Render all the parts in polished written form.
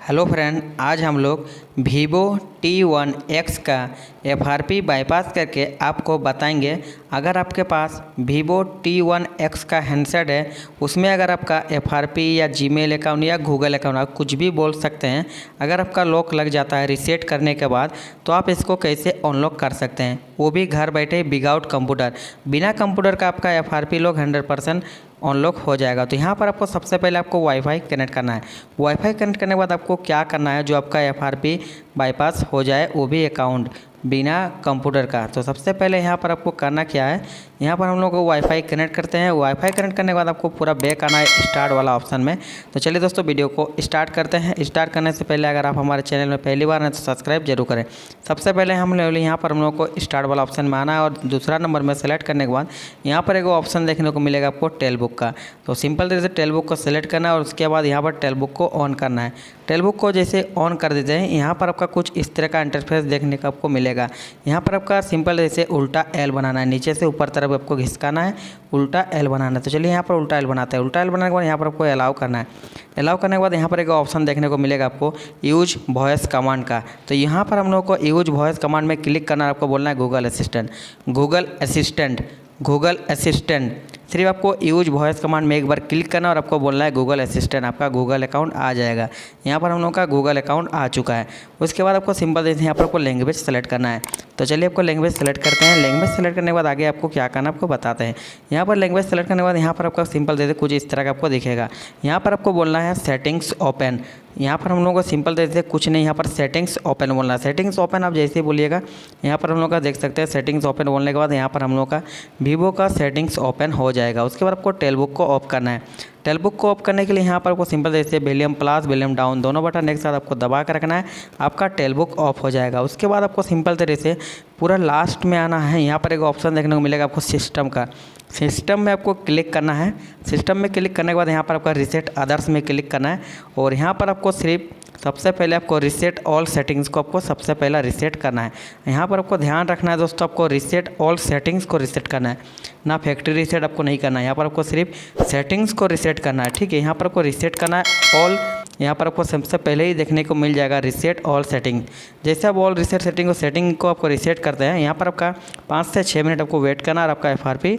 Hello friend, आज हम लोग Vivo T1X का FRP बाईपास करके आपको बताएंगे। अगर आपके पास Vivo T1X का हैंडसेट है, उसमें अगर आपका FRP या जीमेल अकाउंट या गूगल अकाउंट, आप कुछ भी बोल सकते हैं, अगर आपका लॉक लग जाता है रीसेट करने के बाद, तो आप इसको कैसे अनलॉक कर सकते हैं, वो भी घर बैठे विदाउट कंप्यूटर। बिना कंप्यूटर का आपका FRP लॉक 100% अनलॉक हो जाएगा। तो यहाँ पर आपको सबसे पहले आपको वाईफाई कनेक्ट करना है। वाईफाई कनेक्ट करने के बाद आपको क्या करना है, जो आपका FRP बाईपास हो जाए, वो भी अकाउंट बिना कंप्यूटर का। तो सबसे पहले यहाँ पर आपको करना क्या है, यहाँ पर हम लोग को वाईफाई कनेक्ट करते हैं। वाईफाई कनेक्ट करने के बाद आपको पूरा बैक आना है स्टार्ट वाला ऑप्शन में। तो चलिए दोस्तों, वीडियो को स्टार्ट करते हैं। स्टार्ट करने से पहले अगर आप हमारे चैनल में पहली बार हैं तो सब्सक्राइब जरूर करें। सबसे पहले हम लोग यहाँ पर हम लोग को स्टार्ट वाला ऑप्शन में आना है और दूसरा नंबर में सेलेक्ट करने के बाद यहाँ पर एक ऑप्शन देखने को मिलेगा आपको टेलबुक का। तो सिंपल तरीके से टेलबुक को सेलेक्ट करना है और उसके बाद यहाँ पर टेलबुक को ऑन करना है। टेलबुक को जैसे ऑन कर देते हैं, यहाँ पर आपका कुछ इस तरह का इंटरफेस देखने को आपको मिलेगा। यहाँ पर आपका सिंपल जैसे उल्टा एल बनाना है, नीचे से ऊपर तरफ आपको घिसकाना है, उल्टा एल बनाना है। तो चलिए यहाँ पर उल्टा एल बनाते हैं। उल्टा एल बनाने के बाद यहाँ पर आपको अलाउ करना है। अलाउ करने के बाद यहाँ पर एक ऑप्शन देखने को मिलेगा आपको यूज वॉइस कमांड का। तो यहाँ पर हम लोग को यूज वॉइस कमांड में क्लिक करना है। आपको बोलना है Google assistant, Google assistant, Google assistant. सिर्फ आपको यूज वॉइस कमांड में एक बार क्लिक करना और आपको बोलना है गूगल असिस्टेंट। आपका गूगल अकाउंट आ जाएगा। यहाँ पर हम लोग का गूगल अकाउंट आ चुका है। उसके बाद आपको सिंपल जैसे यहाँ पर आपको लैंग्वेज सेलेक्ट करना है। तो चलिए आपको लैंग्वेज सेलेक्ट करते हैं। लैंग्वेज सेलेक्ट करने के बाद आगे आपको क्या करना है आपको बताते हैं। यहाँ पर लैंग्वेज सेलेक्ट करने के बाद यहाँ पर आपका सिंपल जैसे कुछ इस तरह का आपको दिखेगा। यहाँ पर आपको बोलना है सेटिंग्स ओपन। यहाँ पर हम लोगों को सिंपल जैसे कुछ नहीं, यहाँ पर सेटिंग्स ओपन बोलना है। सेटिंग्स ओपन आप जैसे ही बोलिएगा, यहाँ पर हम लोग का देख सकते हैं सेटिंग्स ओपन बोलने के बाद यहाँ पर हम लोग का Vivo का सेटिंग्स ओपन हो जाएगा। उसके बाद आपको टेलबुक को ऑफ करना है। टेलबुक को ऑफ करने के लिए यहाँ पर आपको सिंपल जैसे वॉल्यूम प्लस वॉल्यूम डाउन दोनों बटन एक साथ आपको दबा कर रखना है। आपका टेलबुक ऑफ हो जाएगा। उसके बाद आपको सिंपल तरीके से पूरा लास्ट में आना है। यहाँ पर एक ऑप्शन देखने को मिलेगा आपको सिस्टम का। सिस्टम में आपको क्लिक करना है। सिस्टम में क्लिक करने के बाद यहाँ पर आपका रीसेट अदर्स में क्लिक करना है और यहाँ पर आपको सिर्फ सबसे पहले आपको रीसेट ऑल सेटिंग्स को आपको सबसे पहला रीसेट करना है। यहाँ पर आपको ध्यान रखना है दोस्तों, आपको रीसेट ऑल सेटिंग्स को रीसेट करना है, ना फैक्ट्री रीसेट आपको नहीं करना है। यहाँ पर आपको सिर्फ सेटिंग्स को रीसेट करना है, ठीक है। यहाँ पर आपको रीसेट करना है ऑल। यहाँ पर आपको सबसे पहले ही देखने को मिल जाएगा रीसेट ऑल सेटिंग। जैसे आप ऑल रीसेट सेटिंग को आपको रीसेट करते हैं, यहाँ पर आपका 5 से 6 मिनट आपको वेट करना और आपका FRP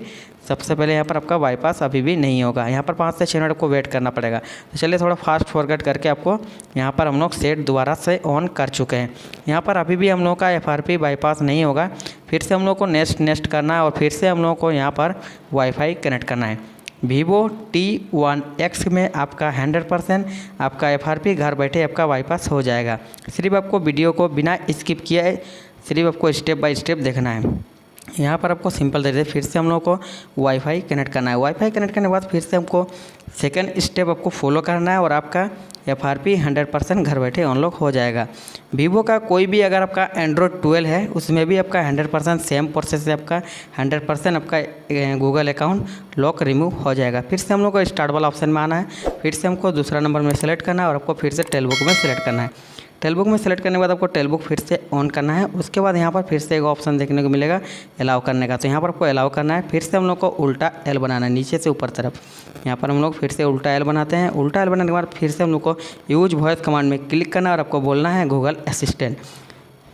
सबसे पहले यहाँ पर आपका बाईपास अभी भी नहीं होगा। यहाँ पर 5 से 6 मिनट आपको वेट करना पड़ेगा। तो चलिए थोड़ा फास्ट फॉरवर्ड करके आपको यहाँ पर हम लोग सेट दोबारा से ऑन कर चुके हैं। यहाँ पर अभी भी हम लोग का FRP बाईपास नहीं होगा। फिर से हम लोग को नेक्स्ट करना है और फिर से हम लोग को यहाँ पर वाईफाई कनेक्ट करना है। Vivo T1X में आपका 100% आपका FRP घर बैठे आपका बाईपास हो जाएगा। सिर्फ आपको वीडियो को बिना स्किप किया है, सिर्फ आपको स्टेप बाय स्टेप देखना है। यहाँ पर आपको सिंपल तरीके से फिर से हम लोग को वाईफाई कनेक्ट करना है। वाईफाई कनेक्ट करने के बाद फिर से हमको सेकंड स्टेप आपको फॉलो करना है और आपका FRP 100% घर बैठे अनलॉक हो जाएगा। Vivo का कोई भी अगर आपका एंड्रॉयड 12 है, उसमें भी आपका 100% सेम प्रोसेस से आपका 100% आपका गूगल अकाउंट लॉक रिमूव हो जाएगा। फिर से हम लोग को स्टार्ट वाला ऑप्शन में आना है। फिर से हमको दूसरा नंबर में सेलेक्ट करना है और आपको फिर से टेलबुक में सेलेक्ट करना है। टेलबुक में सेलेक्ट करने के बाद आपको टेलबुक फिर से ऑन करना है। उसके बाद यहाँ पर फिर से एक ऑप्शन देखने को मिलेगा अलाउ करने का। तो यहाँ पर आपको अलाउ करना है। फिर से हम लोग को उल्टा एल बनाना है, नीचे से ऊपर तरफ। यहाँ पर हम लोग फिर से उल्टा एल बनाते हैं। उल्टा एल बनाने के बाद फिर से हम लोग को यूज वॉइस कमांड में क्लिक करना है और आपको बोलना है Google assistant,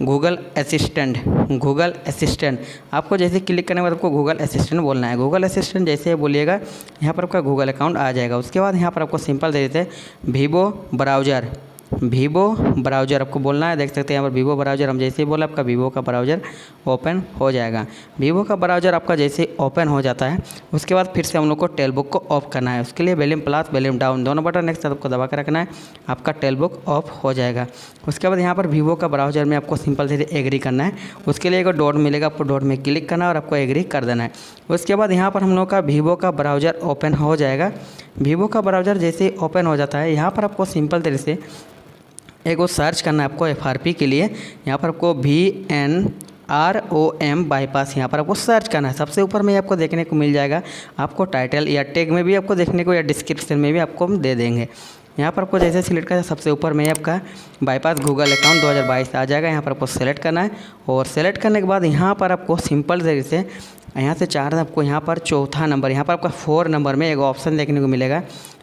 Google assistant, Google assistant. आपको जैसे क्लिक करने के बाद आपको गूगल असिस्टेंट बोलना है। गूगल असिस्टेंट जैसे बोलिएगा, यहाँ पर आपका गूगल अकाउंट आ जाएगा। उसके बाद यहाँ पर आपको सिंपल दे देते हैं Vivo ब्राउज़र, Vivo ब्राउज़र आपको बोलना है। देख सकते हैं यहाँ पर Vivo ब्राउज़र हम जैसे ही बोला, आपका Vivo का ब्राउज़र ओपन हो जाएगा। Vivo का ब्राउज़र आपका जैसे ओपन हो जाता है, उसके बाद फिर से हम लोग को टेलबुक को ऑफ करना है। उसके लिए वॉल्यूम प्लस वॉल्यूम डाउन दोनों बटन एक साथ आपको दबा कर रखना है। आपका टेलबुक ऑफ हो जाएगा। उसके बाद यहाँ पर Vivo का ब्राउज़र में आपको सिंपल से एग्री करना है। उसके लिए एक डॉट मिलेगा, आपको डॉट में क्लिक करना है और आपको एग्री कर देना है। उसके बाद यहाँ पर हम लोग का Vivo का ब्राउज़र ओपन हो जाएगा। Vivo का ब्राउज़र जैसे ओपन हो जाता है, यहाँ पर आपको सिंपल तरीके से एक वो सर्च करना है आपको FRP के लिए। यहाँ पर आपको VNROM बाईपास यहाँ पर आपको सर्च करना है। सबसे ऊपर में आपको देखने को मिल जाएगा। आपको टाइटल या टैग में भी आपको देखने को या डिस्क्रिप्शन में भी आपको हम दे देंगे। यहाँ पर आपको जैसे सिलेक्ट करना है, सबसे ऊपर में आपका बाईपास गूगल अकाउंट 2022 आ जाएगा। यहाँ पर आपको सेलेक्ट करना है और सेलेक्ट करने के बाद यहाँ पर आपको सिंपल तरीके से यहाँ से 4 आपको यहाँ पर चौथा नंबर, यहाँ पर आपका 4 नंबर में एक ऑप्शन देखने को मिलेगा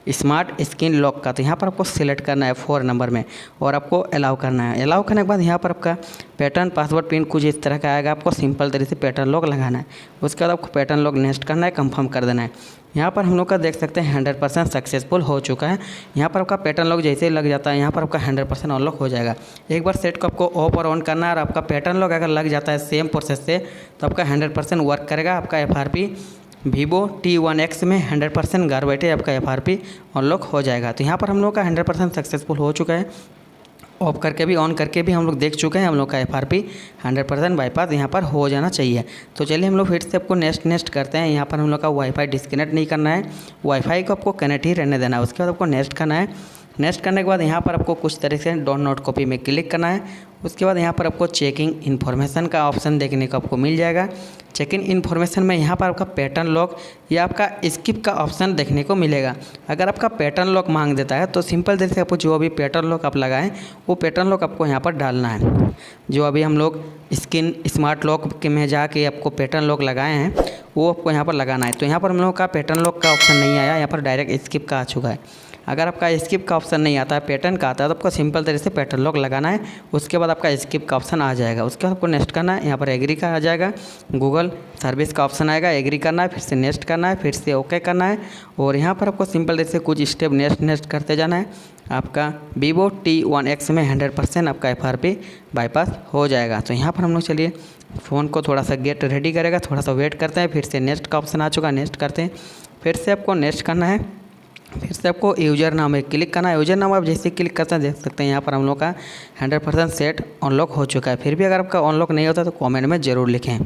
स्मार्ट स्क्रीन लॉक का। तो यहाँ पर आपको सिलेक्ट करना है 4 नंबर में और आपको अलाउ करना है। अलाउ करने के बाद यहाँ पर आपका पैटर्न पासवर्ड पिन कुछ इस तरह का आएगा, आपको सिंपल तरीके से पैटर्न लॉक लगाना है। उसके बाद आपको पैटर्न लॉक नेक्स्ट करना है, कंफर्म कर देना है। यहाँ पर हम लोग का देख सकते हैं 100% सक्सेसफुल हो चुका है। यहाँ पर आपका पैटर्न लॉक जैसे ही लग जाता है यहाँ पर आपका 100% अनलॉक हो जाएगा। एक बार सेट को आपको ऑफ और ऑन करना है और आपका पैटर्न लॉक अगर लग जाता है सेम प्रोसेस से तो आपका 100% वर्क करेगा। आपका FRP Vivo T1X में 100% घर बैठे आपका FRP अनलॉक हो जाएगा। तो यहाँ पर हम लोग का 100% सक्सेसफुल हो चुका है। ऑफ करके भी ऑन करके भी हम लोग देख चुके हैं, हम लोग का FRP 100% बाईपास यहाँ पर हो जाना चाहिए। तो चलिए हम लोग फिर से आपको नेक्स्ट करते हैं। यहाँ पर हम लोग का वाईफाई डिस्कनेक्ट नहीं करना है, वाईफाई को आपको कनेक्ट ही रहने देना है। उसके बाद आपको नेक्स्ट करना है। नेक्स्ट करने के बाद यहाँ पर आपको कुछ तरीके से डोंट नॉट कॉपी में क्लिक करना है। उसके बाद यहाँ पर आपको चेकिंग इन्फॉर्मेशन का ऑप्शन देखने को आपको मिल जाएगा। चेकिंग इन्फॉर्मेशन में यहाँ पर आपका पैटर्न लॉक या आपका स्किप का ऑप्शन देखने को मिलेगा। अगर आपका पैटर्न लॉक मांग देता है तो सिंपल तरीके से आपको जो अभी पैटर्न लॉक आप लगाएं वो पैटर्न लॉक आपको यहाँ पर डालना है। जो अभी हम लोग स्मार्ट लॉक के में जाके आपको पैटर्न लॉक लगाए हैं वो आपको यहाँ पर लगाना है। तो यहाँ पर हम लोग का पैटर्न लॉक का ऑप्शन नहीं आया, यहाँ पर डायरेक्ट स्किप का आ चुका है। अगर आपका स्किप का ऑप्शन नहीं आता है, पैटर्न का आता है, तो आपको सिंपल तरीके से पैटर्न लॉक लगाना है। उसके बाद आपका स्किप का ऑप्शन आ जाएगा। उसके बाद आपको नेक्स्ट करना है। यहाँ पर एग्री का आ जाएगा, गूगल सर्विस का ऑप्शन आएगा, एग्री करना है, फिर से नेक्स्ट करना है, फिर से ओके करना है। और यहाँ पर आपको सिंपल तरीके से कुछ स्टेप नेक्स्ट करते जाना है। आपका Vivo T1X में 100% आपका FRP बाईपास हो जाएगा। तो यहाँ पर हम लोग चलिए फ़ोन को थोड़ा सा गेट रेडी करेगा, थोड़ा सा वेट करते हैं। फिर से नेक्स्ट का ऑप्शन आ चुका, नेक्स्ट करते हैं। फिर से आपको नेक्स्ट करना है, फिर से आपको यूज़र नाम में क्लिक करना है। यूज़र नाम आप जैसे क्लिक करते हैं देख सकते हैं यहाँ पर हम लोग का 100% सेट अनलॉक हो चुका है। फिर भी अगर आपका अनलॉक नहीं होता तो कमेंट में ज़रूर लिखें।